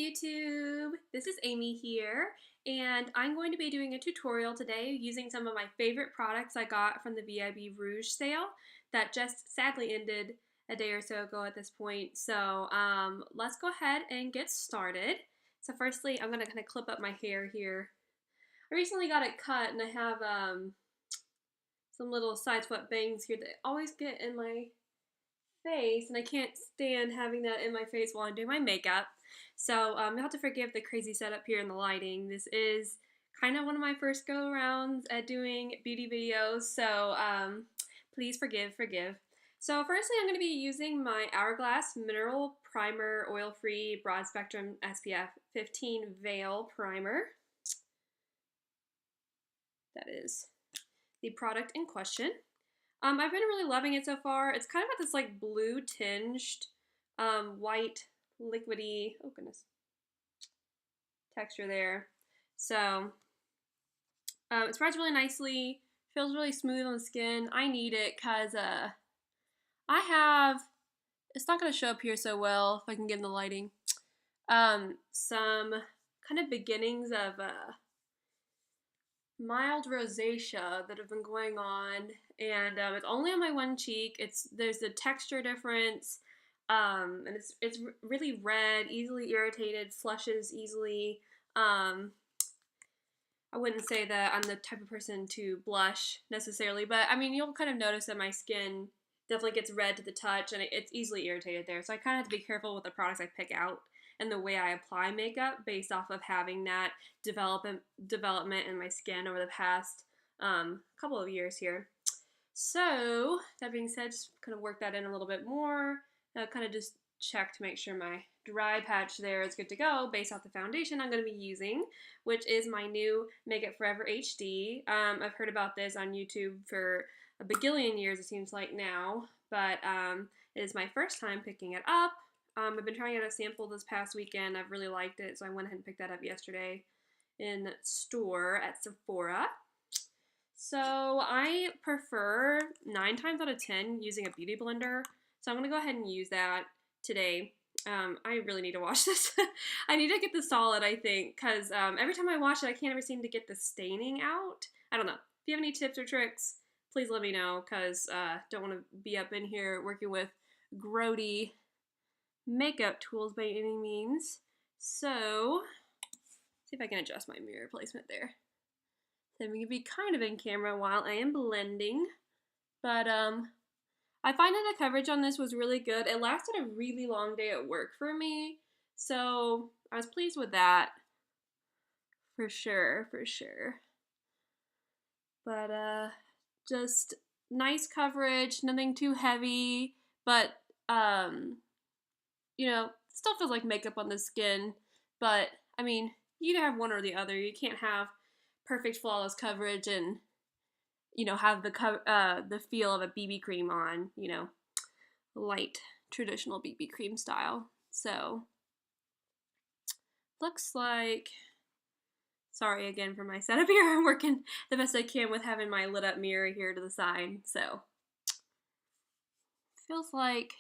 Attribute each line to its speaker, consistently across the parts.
Speaker 1: YouTube? This is Amy here, and I'm going to be doing a tutorial today using some of my favorite products I got from the VIB Rouge sale that just sadly ended a day or so ago at this point. So let's go ahead and get started. So firstly, I'm going to kind of clip up my hair here. I recently got it cut and I have some little side swept bangs here that always get in my face, and I can't stand having that in my face while I'm doing my makeup. So you'll have to forgive the crazy setup here in the lighting. This is kind of one of my first go-arounds at doing beauty videos, so please forgive. So firstly, I'm going to be using my Hourglass Mineral Primer Oil-Free Broad Spectrum SPF 15 Veil Primer. That is the product in question. I've been really loving it so far. It's kind of got this like blue tinged, white, liquidy, oh goodness, texture there. So it spreads really nicely, feels really smooth on the skin. I need it because I have, it's not going to show up here so well if I can get in the lighting, some kind of beginnings of mild rosacea that have been going on, and it's only on my one cheek. There's a texture difference, and it's really red, easily irritated, flushes easily. I wouldn't say that I'm the type of person to blush necessarily, but I mean, you'll kind of notice that my skin definitely gets red to the touch, and it's easily irritated there. So I kind of have to be careful with the products I pick out and the way I apply makeup based off of having that development in my skin over the past couple of years here. So that being said, just kind of work that in a little bit more. Kind of just check to make sure my dry patch there is good to go based off the foundation I'm going to be using, which is my new Makeup Forever HD. I've heard about this on YouTube for a bagillion years, it seems like now, but it is my first time picking it up. I've been trying out a sample this past weekend. I've really liked it, so I went ahead and picked that up yesterday in store at Sephora. So I prefer 9 times out of 10 using a beauty blender, so I'm going to go ahead and use that today. I really need to wash this. I need to get the solid, I think, because every time I wash it, I can't ever seem to get the staining out. I don't know. If you have any tips or tricks, please let me know, because don't want to be up in here working with grody makeup tools by any means. So, see if I can adjust my mirror placement there. So I'm going to be kind of in camera while I am blending. But I find that the coverage on this was really good. It lasted a really long day at work for me. So I was pleased with that. For sure. But just nice coverage, nothing too heavy, but you know, still feels like makeup on the skin, but I mean, you either have one or the other. You can't have perfect flawless coverage and, you know, have the feel of a BB cream on, you know, light traditional BB cream style. So looks like, sorry again for my setup here. I'm working the best I can with having my lit up mirror here to the side. So feels like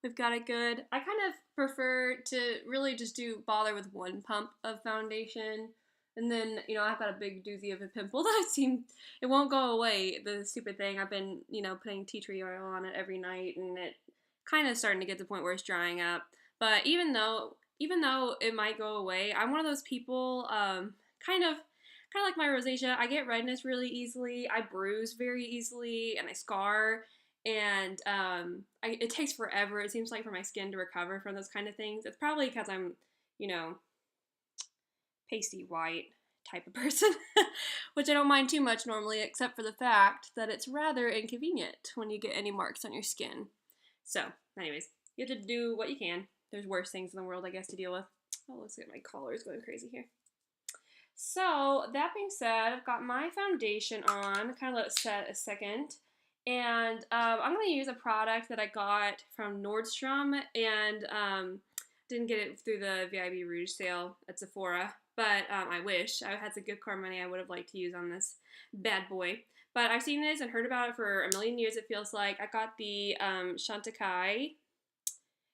Speaker 1: we've got it good. I kind of prefer to really just bother with one pump of foundation. And then, you know, I've got a big doozy of a pimple that it won't go away. The stupid thing, I've been, you know, putting tea tree oil on it every night, and it kind of starting to get to the point where it's drying up. But even though it might go away, I'm one of those people, kind of like my rosacea. I get redness really easily. I bruise very easily, and I scar. And it takes forever, it seems like, for my skin to recover from those kind of things. It's probably because I'm, you know, pasty white type of person, which I don't mind too much normally, except for the fact that it's rather inconvenient when you get any marks on your skin. So, anyways, you have to do what you can. There's worse things in the world, I guess, to deal with. Oh, let's get my collar is going crazy here. So, that being said, I've got my foundation on, kind of let it set a second. And I'm going to use a product that I got from Nordstrom, and didn't get it through the VIB Rouge sale at Sephora, but I wish. I had some gift card money I would have liked to use on this bad boy. But I've seen this and heard about it for a million years, it feels like. I got the Chantecaille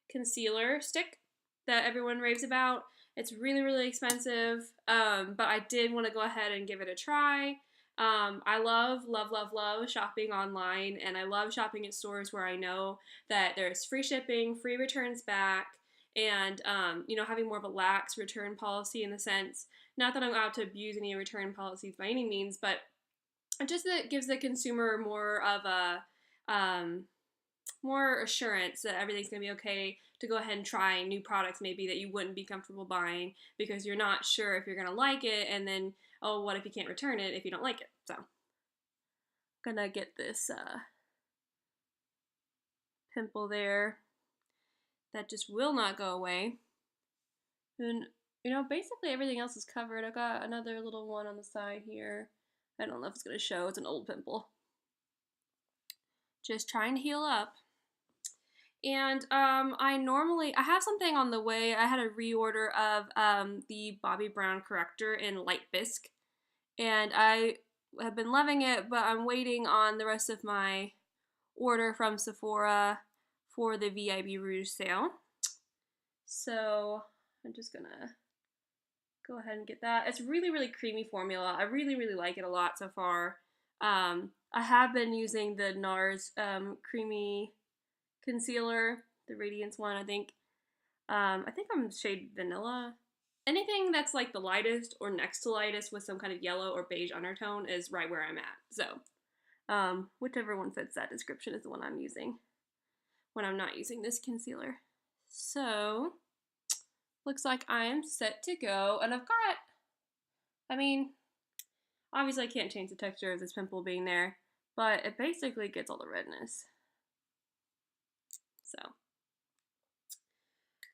Speaker 1: concealer stick, that everyone raves about. It's really, really expensive, but I did want to go ahead and give it a try. I love shopping online, and I love shopping at stores where I know that there's free shipping, free returns back, and having more of a lax return policy in the sense, not that I'm out to abuse any return policies by any means, but just that gives the consumer more of a more assurance that everything's going to be okay to go ahead and try new products maybe that you wouldn't be comfortable buying because you're not sure if you're going to like it, and then, oh, what if you can't return it if you don't like it? So, I'm gonna get this pimple there that just will not go away. And, basically everything else is covered. I got another little one on the side here. I don't know if it's going to show. It's an old pimple. Just trying to heal up. And I have something on the way. I had a reorder of the Bobbi Brown corrector in Light Bisque, and I have been loving it, but I'm waiting on the rest of my order from Sephora for the VIB Rouge sale. So I'm just gonna go ahead and get that. It's really, really creamy formula. I really, really like it a lot so far. I have been using the NARS creamy concealer, the Radiance one, I think. I think I'm shade Vanilla. Anything that's like the lightest or next to lightest with some kind of yellow or beige undertone is right where I'm at. So, whichever one fits that description is the one I'm using when I'm not using this concealer. So, looks like I am set to go. And I've got, obviously I can't change the texture of this pimple being there, but it basically gets all the redness. So,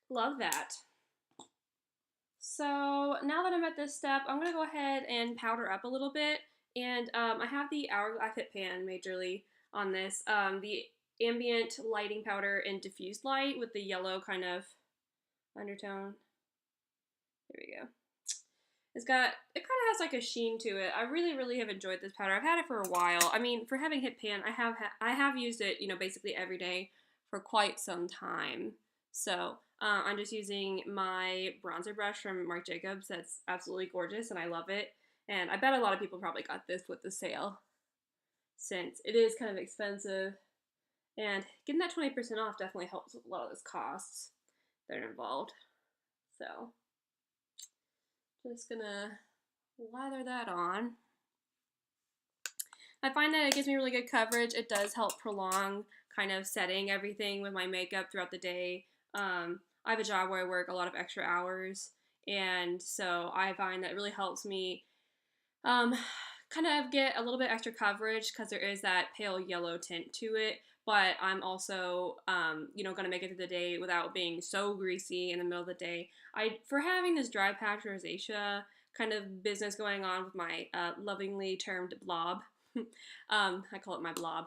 Speaker 1: love that. So now that I'm at this step, I'm going to go ahead and powder up a little bit. And I have the Hourglass Hit Pan majorly on this. The Ambient lighting powder in Diffused Light with the yellow kind of undertone. There we go. It kind of has like a sheen to it. I really, really have enjoyed this powder. I've had it for a while. I mean, for having Hit Pan, I have used it, basically every day for quite some time. So I'm just using my bronzer brush from Marc Jacobs. That's absolutely gorgeous, and I love it. And I bet a lot of people probably got this with the sale, since it is kind of expensive. And getting that 20% off definitely helps with a lot of those costs that are involved. So, just gonna lather that on. I find that it gives me really good coverage. It does help prolong kind of setting everything with my makeup throughout the day. I have a job where I work a lot of extra hours, and so I find that it really helps me kind of get a little bit extra coverage because there is that pale yellow tint to it, but I'm also, going to make it through the day without being so greasy in the middle of the day. For having this dry patch rosacea kind of business going on with my lovingly termed blob, I call it my blob.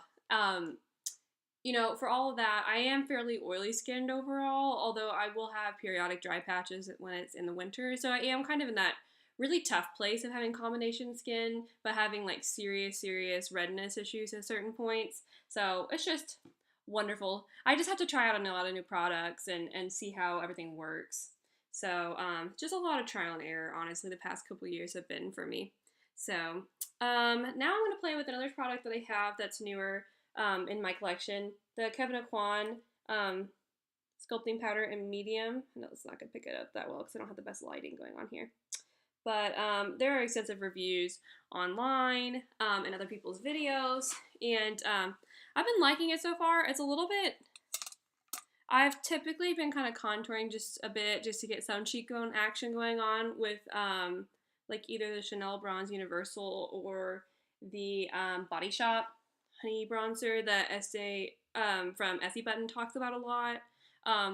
Speaker 1: For all of that, I am fairly oily skinned overall, although I will have periodic dry patches when it's in the winter. So I am kind of in that really tough place of having combination skin, but having like serious redness issues at certain points. So it's just wonderful. I just have to try out a lot of new products and see how everything works. So just a lot of trial and error, honestly, the past couple years have been for me. So now I'm going to play with another product that I have that's newer in my collection. The Kevyn Aucoin Sculpting Powder in Medium. I know it's not going to pick it up that well because I don't have the best lighting going on here. But there are extensive reviews online and other people's videos. And I've been liking it so far. It's a little bit... I've typically been kind of contouring just a bit just to get some cheekbone action going on with like either the Chanel Bronze Universal or the Body Shop Honey Bronzer that Estee from Essie Button talks about a lot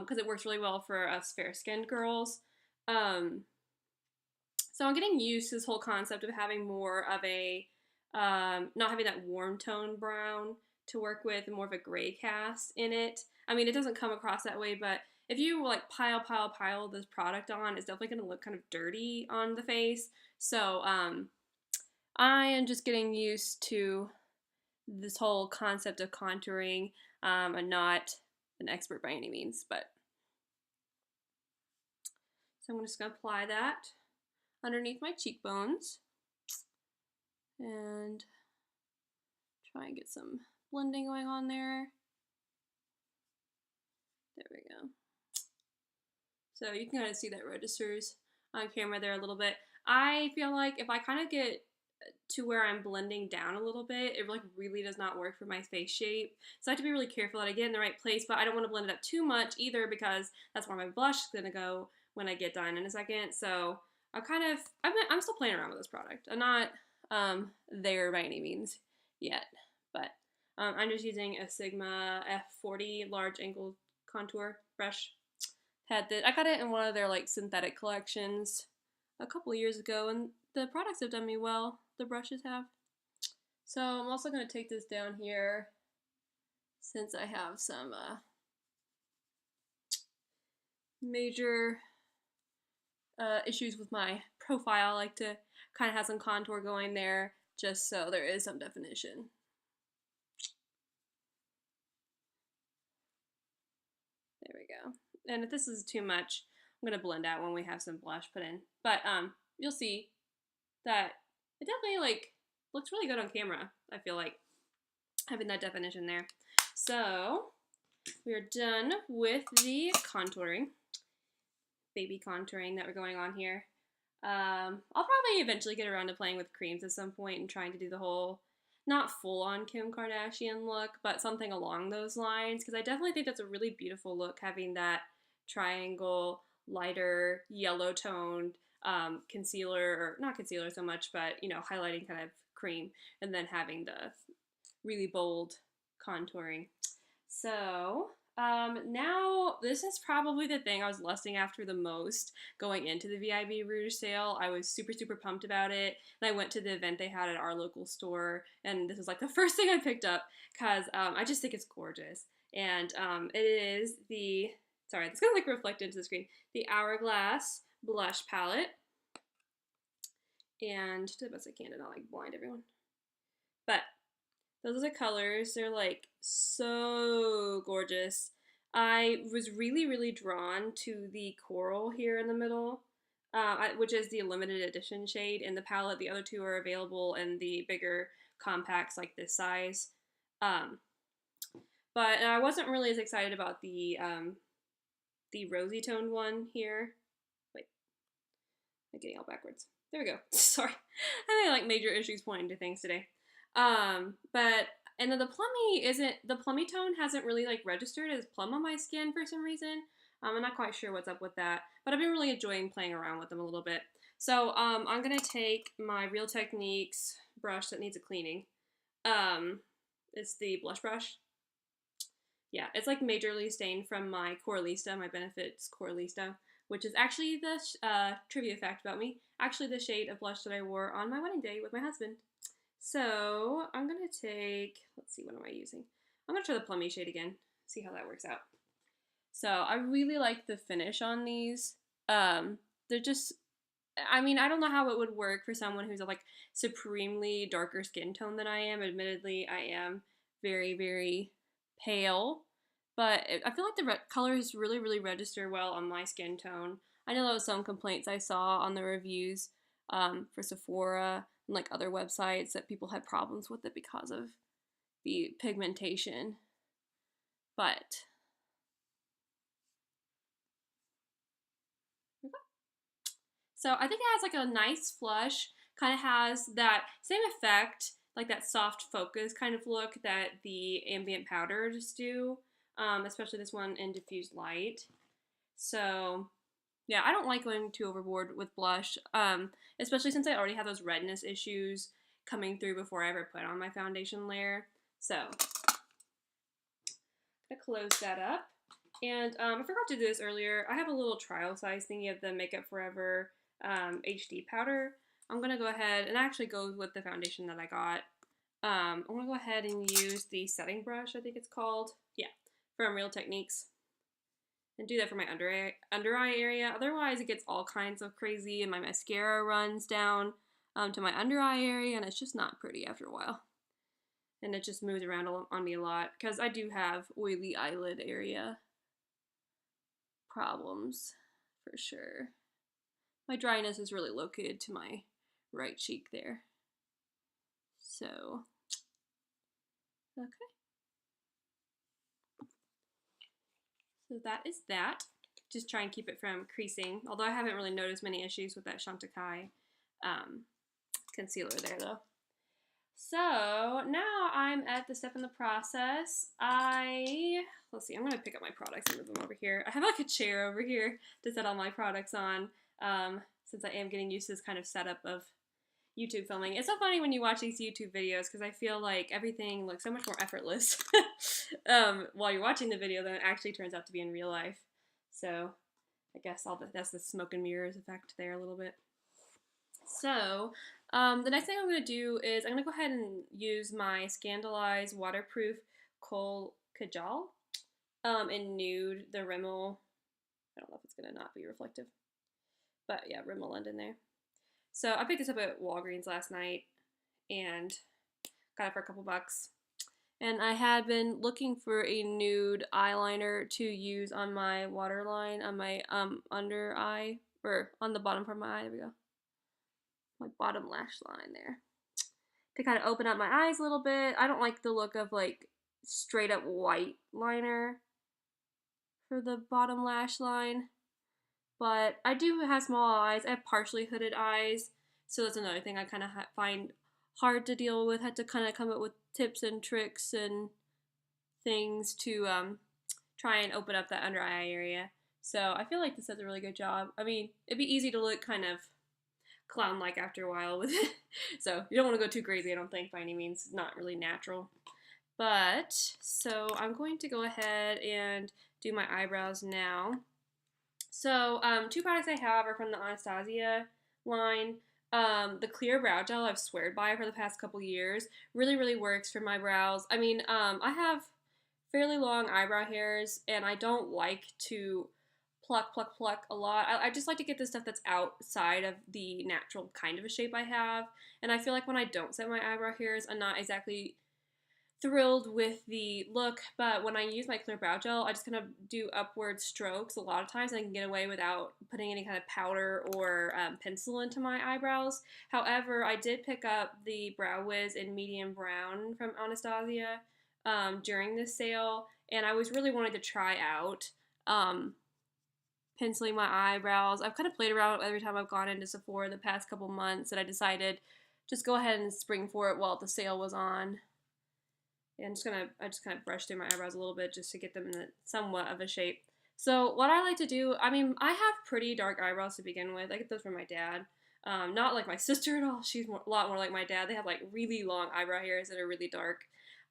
Speaker 1: because it works really well for us fair-skinned girls. So I'm getting used to this whole concept of having more of a, not having that warm tone brown to work with, and more of a gray cast in it. I mean, it doesn't come across that way, but if you like pile this product on, it's definitely going to look kind of dirty on the face. So I am just getting used to this whole concept of contouring. I'm not an expert by any means, but So I'm just going to apply that underneath my cheekbones and try and get some blending going on there. There we go. So you can kind of see that registers on camera there a little bit. I feel like if I kind of get to where I'm blending down a little bit, it like really does not work for my face shape. So I have to be really careful that I get in the right place, but I don't want to blend it up too much either because that's where my blush is going to go when I get done in a second. So I'm still playing around with this product. I'm not there by any means yet, but I'm just using a Sigma F40 large angle contour brush. I got it in one of their like synthetic collections a couple of years ago, and the products have done me well. The brushes have. So I'm also going to take this down here since I have some major issues with my profile. I like to kind of have some contour going there just so there is some definition. There we go. And if this is too much, I'm going to blend out when we have some blush put in. But you'll see that it definitely like looks really good on camera, I feel like, having that definition there. So we're done with the contouring, baby contouring that we're going on here. I'll probably eventually get around to playing with creams at some point and trying to do the whole, not full-on Kim Kardashian look, but something along those lines, because I definitely think that's a really beautiful look, having that triangle, lighter, yellow-toned concealer, or not concealer so much, but, you know, highlighting kind of cream, and then having the really bold contouring. So now this is probably the thing I was lusting after the most going into the VIB Rouge sale. I was super, super pumped about it, and I went to the event they had at our local store, and this was like the first thing I picked up because I just think it's gorgeous. And it is the, sorry, it's gonna like reflect into the screen, the Hourglass blush palette. And do the best I can to not like blind everyone. But those are the colors. They're like so gorgeous. I was really, really drawn to the coral here in the middle, which is the limited edition shade in the palette. The other two are available in the bigger compacts like this size. But I wasn't really as excited about the rosy toned one here. Wait, I'm getting all backwards. There we go. Sorry. I think like major issues pointing to things today. But and then the plummy tone hasn't really like registered as plum on my skin for some reason. I'm not quite sure what's up with that, but I've been really enjoying playing around with them a little bit. So I'm gonna take my Real Techniques brush that needs a cleaning. It's the blush brush. Yeah, it's like majorly stained from my Coralista, my Benefits Coralista, which is actually the trivia fact about me, actually the shade of blush that I wore on my wedding day with my husband. So I'm going to take, let's see, what am I using? I'm going to try the plummy shade again, see how that works out. So I really like the finish on these. They're just, I mean, I don't know how it would work for someone who's a like supremely darker skin tone than I am. Admittedly, I am very, very pale, but I feel like the colors really, really register well on my skin tone. I know that was some complaints I saw on the reviews for Sephora and like other websites that people had problems with it because of the pigmentation. But so I think it has like a nice flush, kind of has that same effect, like that soft focus kind of look that the Ambient powders do, especially this one in Diffused Light. So yeah, I don't like going too overboard with blush, especially since I already have those redness issues coming through before I ever put on my foundation layer. So I'm gonna close that up. And I forgot to do this earlier. I have a little trial size thingy of the Makeup Forever HD powder. I'm gonna go ahead and actually go with the foundation that I got. I'm gonna go ahead and use the setting brush, I think it's called. Yeah, from Real Techniques. And do that for my under eye area. Otherwise, it gets all kinds of crazy, and my mascara runs down to my under eye area, and it's just not pretty after a while. And it just moves around on me a lot because I do have oily eyelid area problems for sure. my dryness is really located to my right cheek there. So, okay. So that is that. Just try and keep it from creasing. Although I haven't really noticed many issues with that Chantecaille concealer there though. So now I'm at the step in the process. Let's see, I'm gonna pick up my products and move them over here. I have like a chair over here to set all my products on, since I am getting used to this kind of setup of YouTube filming. It's so funny when you watch these YouTube videos because I feel like everything looks so much more effortless while you're watching the video than it actually turns out to be in real life. So I guess that's the smoke and mirrors effect there a little bit. So the next thing I'm going to do is I'm going to go ahead and use my Scandalized Waterproof Kohl Kajal in Nude, the Rimmel. I don't know if it's going to not be reflective. But yeah, Rimmel end in there. So I picked this up at Walgreens last night and got it for a couple bucks. And I had been looking for a nude eyeliner to use on my waterline, on my under eye, or on the bottom part of my eye. There we go. My bottom lash line there. To kind of open up my eyes a little bit. I don't like the look of like straight up white liner for the bottom lash line. But I do have small eyes. I have partially hooded eyes. So that's another thing I kind of find hard to deal with. Had to kind of come up with tips and tricks and things to try and open up that under eye area. So I feel like this does a really good job. I mean, it'd be easy to look kind of clown-like after a while with it. So you don't want to go too crazy, I don't think, by any means. It's not really natural. But, so I'm going to go ahead and do my eyebrows now. So, two products I have are from the Anastasia line. The clear brow gel I've sweared by for the past couple years. Really, really works for my brows. I mean, I have fairly long eyebrow hairs, and I don't like to pluck a lot. I just like to get the stuff that's outside of the natural kind of a shape I have. And I feel like when I don't set my eyebrow hairs, I'm not exactly thrilled with the look, but when I use my clear brow gel, I just kind of do upward strokes a lot of times, and I can get away without putting any kind of powder or pencil into my eyebrows. However, I did pick up the Brow Wiz in medium brown from Anastasia during this sale, and I was really wanting to try out penciling my eyebrows. I've kind of played around every time I've gone into Sephora the past couple months, and I decided just go ahead and spring for it while the sale was on. And I just kind of brush through my eyebrows a little bit just to get them in somewhat of a shape. So what I like to do, I mean, I have pretty dark eyebrows to begin with. I get those from my dad. Not like my sister at all. She's a lot more like my dad. They have like really long eyebrow hairs that are really dark.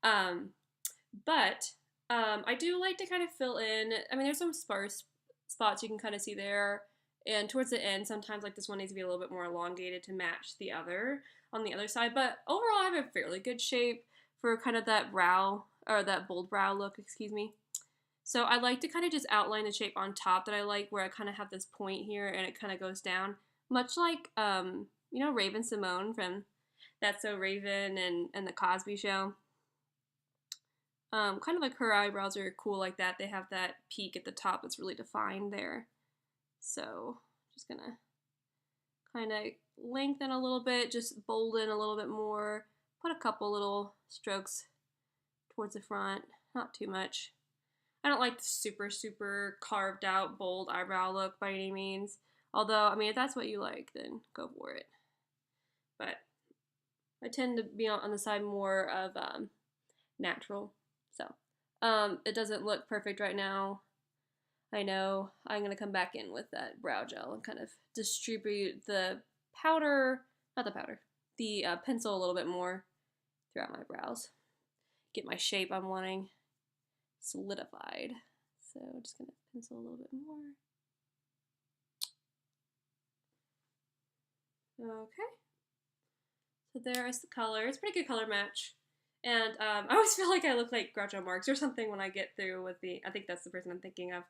Speaker 1: But I do like to kind of fill in. I mean, there's some sparse spots you can kind of see there. And towards the end, sometimes like this one needs to be a little bit more elongated to match the other on the other side. But overall, I have a fairly good shape for kind of that brow, or that bold brow look, excuse me. So I like to kind of just outline the shape on top that I like, where I kind of have this point here and it kind of goes down. Much like, you know, Raven Simone from That's So Raven and The Cosby Show. Kind of like her eyebrows are cool like that. They have that peak at the top that's really defined there. So just gonna kind of lengthen a little bit, just bolden a little bit more. Put a couple little strokes towards the front, not too much. I don't like the super, super carved out, bold eyebrow look by any means. Although, I mean, if that's what you like, then go for it. But I tend to be on the side more of natural. So, it doesn't look perfect right now. I know. I'm going to come back in with that brow gel and kind of distribute the powder, not the powder, the pencil a little bit more throughout my brows. Get my shape I'm wanting solidified. So I'm just gonna pencil a little bit more. Okay. So there is the color. It's a pretty good color match. And I always feel like I look like Groucho Marx or something when I get through with I think that's the person I'm thinking of,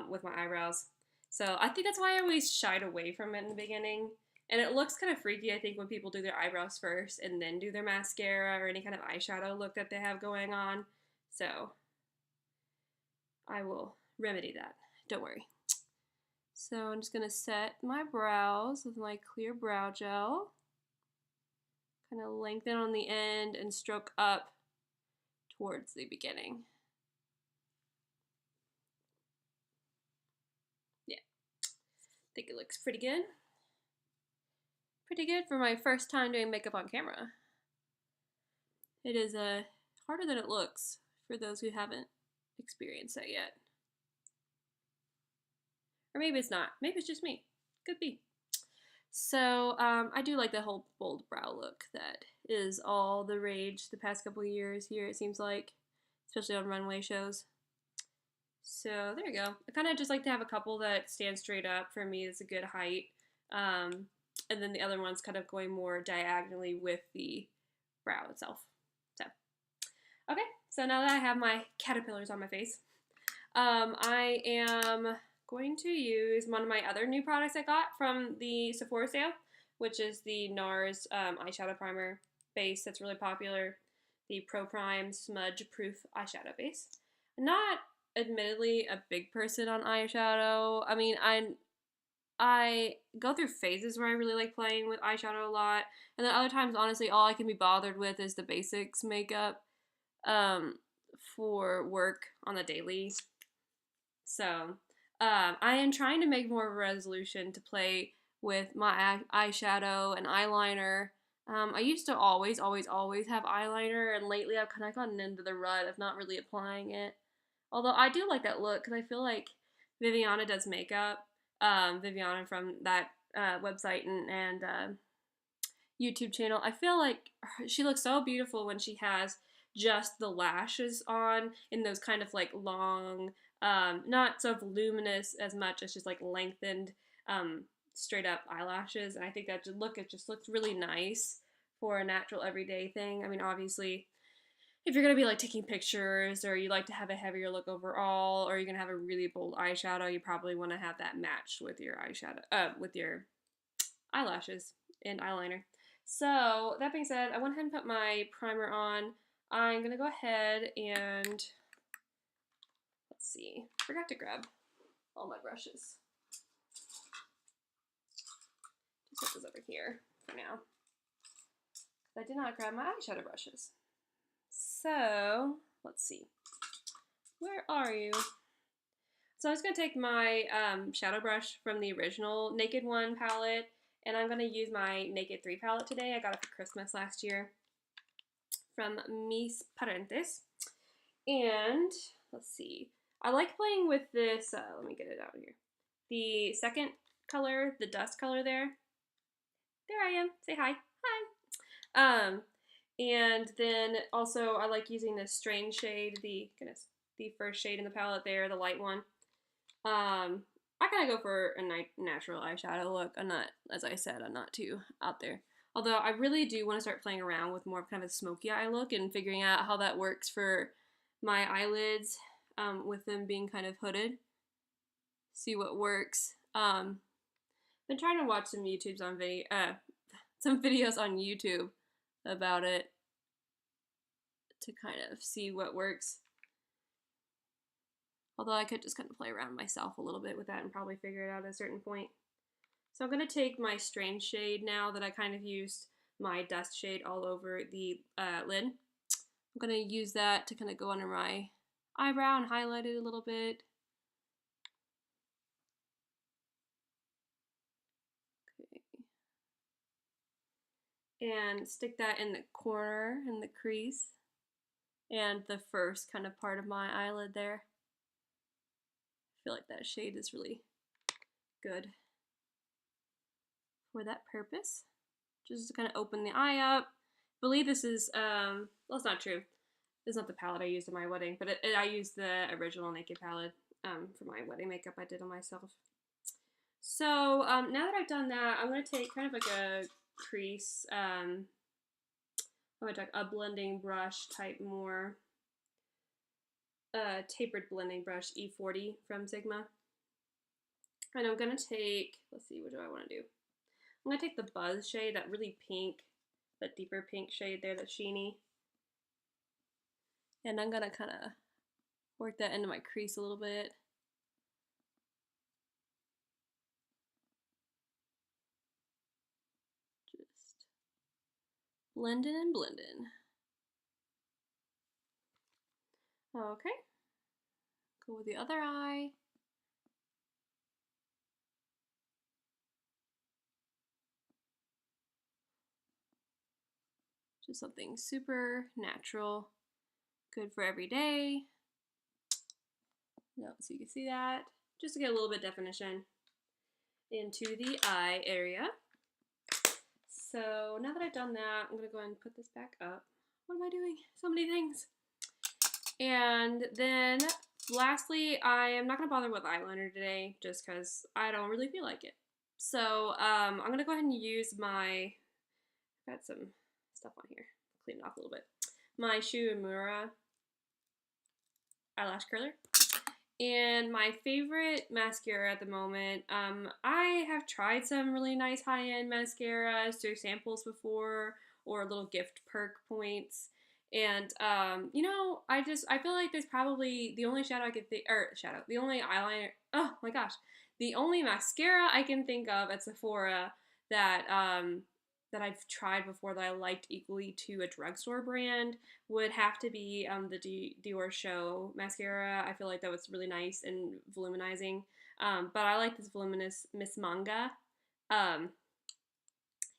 Speaker 1: with my eyebrows. So I think that's why I always shied away from it in the beginning. And it looks kind of freaky, I think, when people do their eyebrows first and then do their mascara or any kind of eyeshadow look that they have going on. So I will remedy that. Don't worry. So I'm just going to set my brows with my clear brow gel. Kind of lengthen on the end and stroke up towards the beginning. Yeah, I think it looks pretty good. Pretty good for my first time doing makeup on camera. It is harder than it looks for those who haven't experienced that yet. Or maybe it's not. Maybe it's just me. Could be. So I do like the whole bold brow look that is all the rage the past couple of years here, it seems like, especially on runway shows. So there you go. I kind of just like to have a couple that stand straight up. For me, it's a good height. And then the other one's kind of going more diagonally with the brow itself. So, okay. So now that I have my caterpillars on my face, I am going to use one of my other new products I got from the Sephora sale, which is the NARS eyeshadow primer base that's really popular, the Pro Prime Smudge Proof eyeshadow base. I'm not admittedly a big person on eyeshadow. I mean, I go through phases where I really like playing with eyeshadow a lot, and then other times, honestly, all I can be bothered with is the basics makeup for work on the daily. So I am trying to make more of a resolution to play with my eyeshadow and eyeliner. I used to always have eyeliner, and lately I've kind of gotten into the rut of not really applying it. Although I do like that look, because I feel like Viviana does makeup. Viviana from that website and YouTube channel. I feel like she looks so beautiful when she has just the lashes on in those kind of like long, not so voluminous as much as just like lengthened, straight up eyelashes. And I think that it just looks really nice for a natural everyday thing. I mean, obviously, if you're going to be like taking pictures, or you like to have a heavier look overall, or you're going to have a really bold eyeshadow, you probably want to have that matched with your eyeshadow, with your eyelashes and eyeliner. So that being said, I went ahead and put my primer on. I'm going to go ahead and, let's see, forgot to grab all my brushes. Just put this over here for now. I did not grab my eyeshadow brushes. So, let's see. Where are you? So I'm just going to take my shadow brush from the original Naked 1 palette, and I'm going to use my Naked 3 palette today. I got it for Christmas last year from Mis Parentes. And, let's see. I like playing with this, let me get it out here. The second color, the dust color there. There I am. Say hi. Hi. And then also I like using this Strange shade, the first shade in the palette there, the light one. I kind of go for a natural eyeshadow look. I'm not, as I said, I'm not too out there. Although I really do want to start playing around with more of kind of a smoky eye look and figuring out how that works for my eyelids, with them being kind of hooded. See what works. Been trying to watch some videos on YouTube about it to kind of see what works. Although I could just kind of play around myself a little bit with that and probably figure it out at a certain point. So I'm going to take my Strange shade now that I kind of used my dust shade all over the lid. I'm going to use that to kind of go under my eyebrow and highlight it a little bit. And stick that in the corner, in the crease, and the first kind of part of my eyelid there. I feel like that shade is really good for that purpose. Just to kind of open the eye up. I believe this is, well, it's not true. This is not the palette I used in my wedding, but I used the original Naked palette for my wedding makeup I did on myself. So now that I've done that, I'm going to take kind of like a crease, I'm going to take a blending brush type more, tapered blending brush E40 from Sigma. And I'm going to take, let's see, what do I want to do? I'm going to take the Buzz shade, that really pink, that deeper pink shade there, that's sheeny. And I'm going to kind of work that into my crease a little bit. Blending and blending. Okay. Go with the other eye. Just something super natural, good for every day. So you can see that, just to get a little bit definition into the eye area. So now that I've done that, I'm gonna go ahead and put this back up. What am I doing? So many things. And then lastly, I am not gonna bother with eyeliner today just because I don't really feel like it. So I'm gonna go ahead and use my, I've got some stuff on here, clean it off a little bit. My Shu Uemura eyelash curler. And my favorite mascara at the moment, I have tried some really nice high-end mascaras through samples before, or little gift perk points. And, you know, I feel like there's probably the only the only eyeliner, oh my gosh, the only mascara I can think of at Sephora that, that I've tried before that I liked equally to a drugstore brand would have to be the Dior Show mascara. I feel like that was really nice and voluminizing. But I like this voluminous Miss Manga.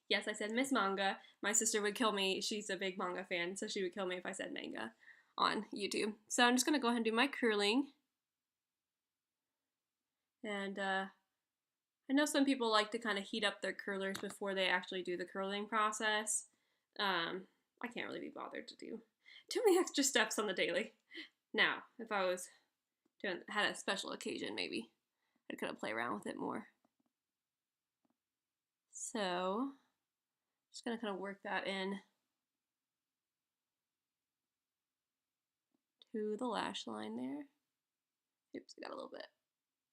Speaker 1: Yes, I said Miss Manga. My sister would kill me. She's a big manga fan, so she would kill me if I said manga on YouTube. So I'm just going to go ahead and do my curling. And I know some people like to kind of heat up their curlers before they actually do the curling process. I can't really be bothered to do too many extra steps on the daily. Now, if I was had a special occasion, maybe I could have played around with it more. So, just gonna kind of work that in to the lash line there. Oops, I got a little bit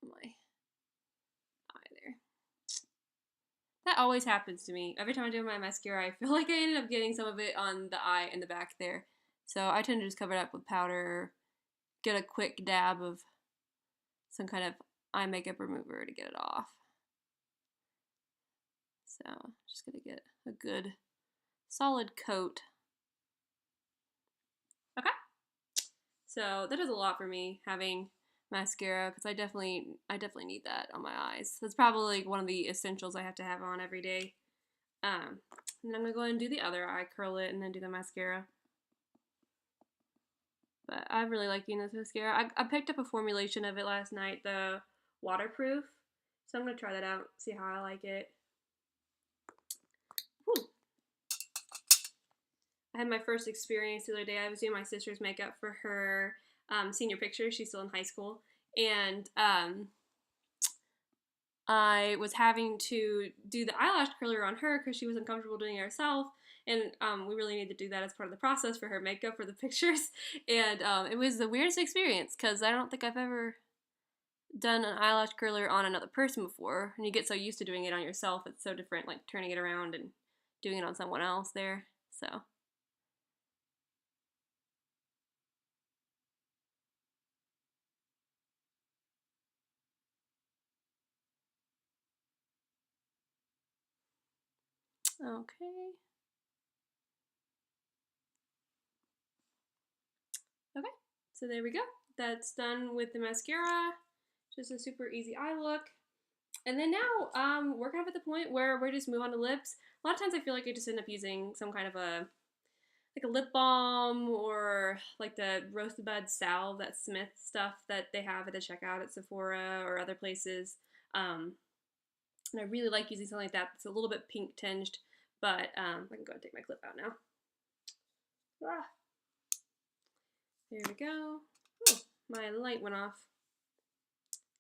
Speaker 1: on my eye there. That always happens to me. Every time I do my mascara, I feel like I ended up getting some of it on the eye and the back there. So I tend to just cover it up with powder, get a quick dab of some kind of eye makeup remover to get it off. So just gonna get a good solid coat. Okay. So that does a lot for me, having mascara, because I definitely need that on my eyes. That's probably one of the essentials I have to have on every day. And then I'm gonna go ahead and do the other eye, curl it, and then do the mascara. But I really like using this mascara. I picked up a formulation of it last night, the waterproof. So I'm gonna try that out, see how I like it. Whew. I had my first experience the other day. I was doing my sister's makeup for her senior picture. She's still in high school. And I was having to do the eyelash curler on her because she wasn't comfortable doing it herself. And we really needed to do that as part of the process for her makeup for the pictures. And it was the weirdest experience because I don't think I've ever done an eyelash curler on another person before. And you get so used to doing it on yourself, it's so different, like turning it around and doing it on someone else there. So. Okay. Okay, so there we go. That's done with the mascara. Just a super easy eye look. And then now, we're kind of at the point where we're just move on to lips. A lot of times I feel like I just end up using some kind of like a lip balm or like the Rosebud Salve, that Smith stuff that they have at the checkout at Sephora or other places. And I really like using something like that. It's a little bit pink tinged, but I can go and take my clip out now. Ah. There we go. Oh, my light went off.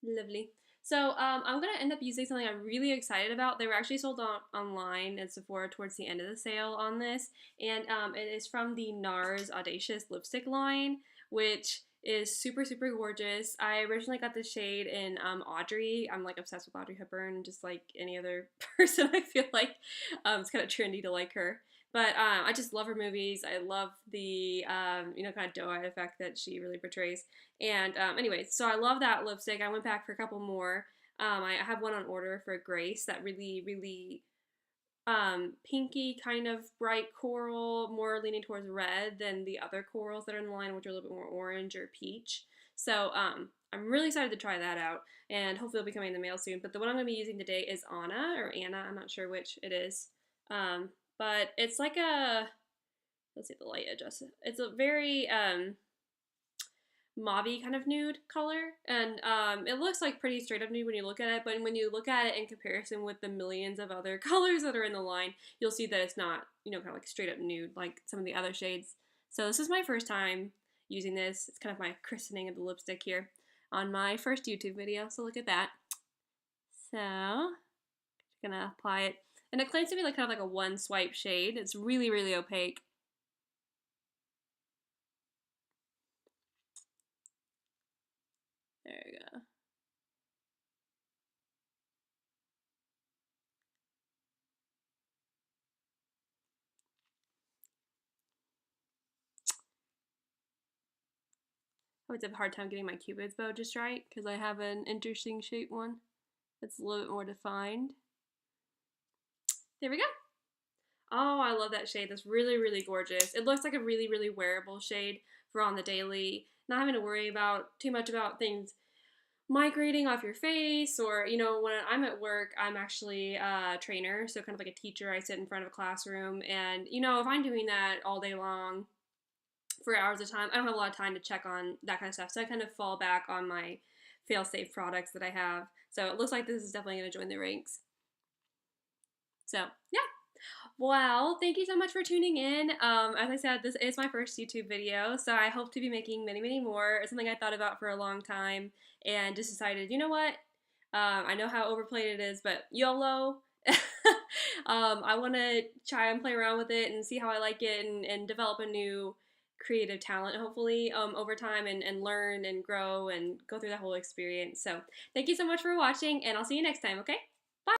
Speaker 1: Lovely. So I'm going to end up using something I'm really excited about. They were actually sold online at Sephora towards the end of the sale on this. And it is from the NARS Audacious lipstick line, which is super, super gorgeous. I originally got the shade in Audrey. I'm like obsessed with Audrey Hepburn, just like any other person I feel like. It's kind of trendy to like her. But I just love her movies. I love the, kind of doe-eyed effect that she really portrays. And anyway, so I love that lipstick. I went back for a couple more. I have one on order for Grace that really, really pinky kind of bright coral, more leaning towards red than the other corals that are in the line, which are a little bit more orange or peach. So I'm really excited to try that out, and hopefully it'll be coming in the mail soon. But the one I'm going to be using today is Anna, I'm not sure which it is. But it's like a, let's see the light adjust. It's a very mauve-y kind of nude color, and it looks like pretty straight up nude when you look at it, but when you look at it in comparison with the millions of other colors that are in the line, you'll see that it's not, you know, kind of like straight up nude like some of the other shades. So this is my first time using this. It's kind of my christening of the lipstick here on my first YouTube video, so look at that. So I'm gonna apply it, and it claims to be like kind of like a one swipe shade. It's really, really opaque. There we go. I always have a hard time getting my Cupid's bow just right because I have an interesting shaped one that's a little bit more defined. There we go. Oh, I love that shade. That's really, really gorgeous. It looks like a really, really wearable shade for on the daily. Not having to worry about too much about things migrating off your face, or, you know, when I'm at work, I'm actually a trainer, so kind of like a teacher. I sit in front of a classroom, and, you know, if I'm doing that all day long for hours at a time, I don't have a lot of time to check on that kind of stuff, so I kind of fall back on my fail-safe products that I have. So it looks like this is definitely going to join the ranks. So, yeah. Well, thank you so much for tuning in. As I said, this is my first YouTube video, so I hope to be making many, many more. It's something I thought about for a long time and just decided, you know what? I know how overplayed it is, but YOLO. I want to try and play around with it and see how I like it, and develop a new creative talent, hopefully, over time, and learn and grow and go through that whole experience. So thank you so much for watching, and I'll see you next time, okay?